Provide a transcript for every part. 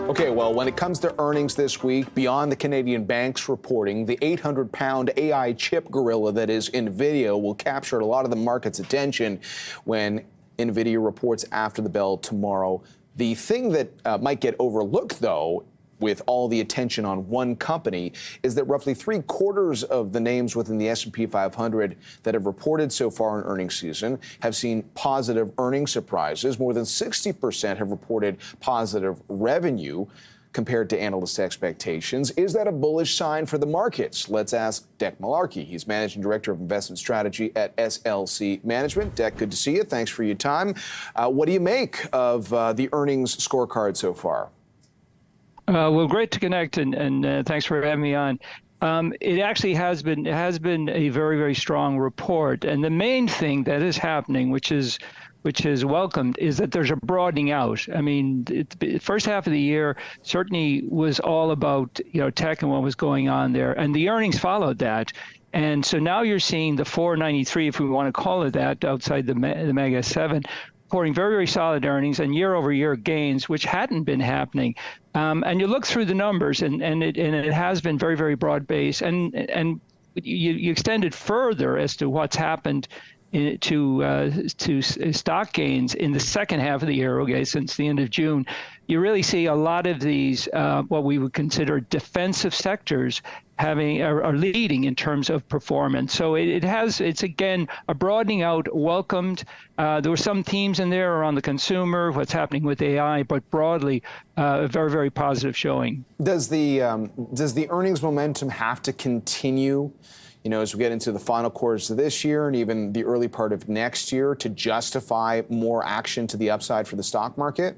Okay, well, when it comes to earnings this week, beyond the Canadian banks reporting, the 800-pound AI chip gorilla that is NVIDIA will capture a lot of the market's attention when NVIDIA reports after the bell tomorrow. The thing that might get overlooked, though, with all the attention on one company, is that roughly 3/4 of the names within the S&P 500 that have reported so far in earnings season have seen positive earnings surprises. More than 60% have reported positive revenue compared to analyst expectations. Is that a bullish sign for the markets? Let's ask Dec Mullarkey. He's Managing Director of Investment Strategy at SLC Management. Dec, good to see you. Thanks for your time. What do you make of the earnings scorecard so far? Well, great to connect, and thanks for having me on. It actually has been a very, very strong report, and the main thing that is happening, which is welcomed, is that there's a broadening out. I mean, the first half of the year certainly was all about tech and what was going on there, and the earnings followed that. And so now you're seeing the 493, if we want to call it that, outside the Mega 7. Reporting very, very solid earnings and year-over-year gains, which hadn't been happening. And you look through the numbers, and it has been very, very broad-based. And you extend it further as to what's happened to stock gains in the second half of the year, okay, since the end of June. You really see a lot of these, what we would consider defensive sectors, are leading in terms of performance. So it's again a broadening out, welcomed. There were some themes in there around the consumer, what's happening with AI, but broadly a very, very positive showing. Does the earnings momentum have to continue, as we get into the final quarters of this year and even the early part of next year, to justify more action to the upside for the stock market?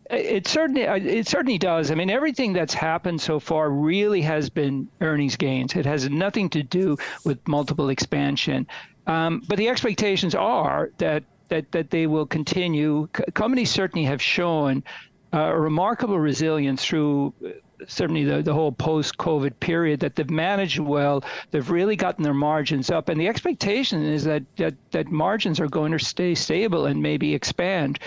It certainly does. I mean, everything that's happened so far really has been earnings gains. It has nothing to do with multiple expansion. But the expectations are that they will continue. Companies certainly have shown a remarkable resilience through certainly the whole post-COVID period, that they've managed well. They've really gotten their margins up, and the expectation is that margins are going to stay stable and maybe expand.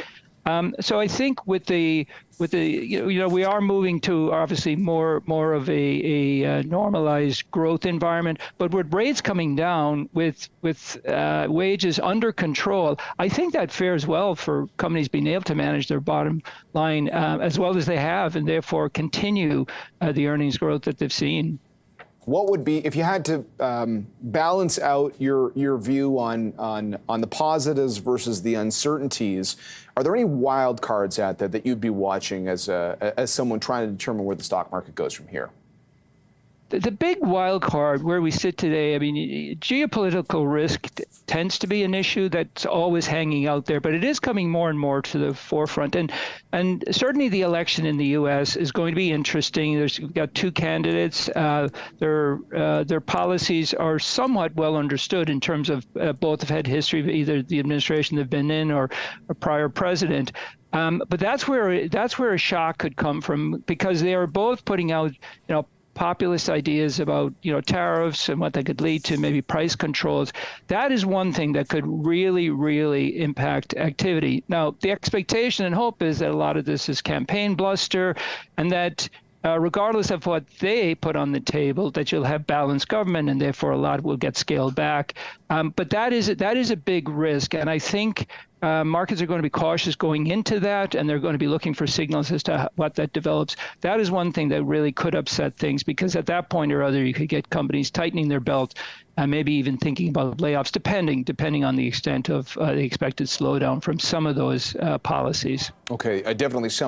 So I think with the we are moving to obviously more of a normalized growth environment, but with rates coming down, with wages under control, I think that fares well for companies being able to manage their bottom line as well as they have, and therefore continue the earnings growth that they've seen. What would be, if you had to balance out your view on the positives versus the uncertainties, are there any wild cards out there that you'd be watching as someone trying to determine where the stock market goes from here? The big wild card where we sit today, I mean, geopolitical risk tends to be an issue that's always hanging out there, but it is coming more and more to the forefront. And certainly the election in the U.S. is going to be interesting. We've got two candidates. Their policies are somewhat well understood in terms of both have had history of either the administration they've been in or a prior president. But that's where a shock could come from, because they are both putting out, populist ideas about tariffs and what that could lead to, maybe price controls. That is one thing that could really, really impact activity. Now, the expectation and hope is that a lot of this is campaign bluster, and that regardless of what they put on the table, that you'll have balanced government, and therefore a lot will get scaled back. But that is a big risk, and I think markets are going to be cautious going into that, and they're going to be looking for signals as to what that develops. That is one thing that really could upset things, because at that point or other, you could get companies tightening their belt and maybe even thinking about layoffs, depending on the extent of the expected slowdown from some of those policies. Okay, definitely something